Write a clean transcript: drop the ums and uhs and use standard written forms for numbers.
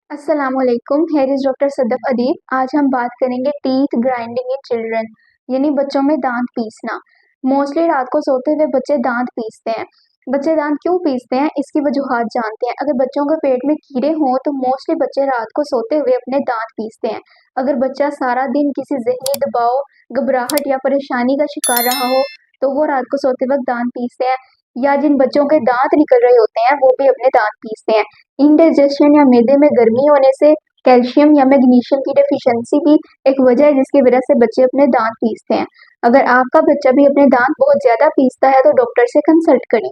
अस्सलामुअलैकुम। Here is doctor Sadaf अदीब। आज हम बात करेंगे टीथ ग्राइंडिंग इन चिल्ड्रन, यानी बच्चों में दांत पीसना। मोस्टली रात को सोते हुए बच्चे दांत पीसते हैं। बच्चे दांत क्यों पीसते हैं, इसकी वजूहात जानते हैं। अगर बच्चों के पेट में कीड़े हों तो मोस्टली बच्चे रात को सोते हुए अपने दांत पीसते हैं। अगर बच्चा सारा दिन किसी जहनी दबाव, घबराहट या परेशानी का शिकार रहा हो तो वो रात को सोते वक्त दांत पीसते हैं। या जिन बच्चों के दांत निकल रहे होते हैं वो भी अपने दांत पीसते हैं। इंडाइजेशन या मैदे में गर्मी होने से कैल्शियम या मैग्नीशियम की डेफिशिएंसी भी एक वजह है जिसकी वजह से बच्चे अपने दांत पीसते हैं। अगर आपका बच्चा भी अपने दांत बहुत ज्यादा पीसता है तो डॉक्टर से कंसल्ट करें।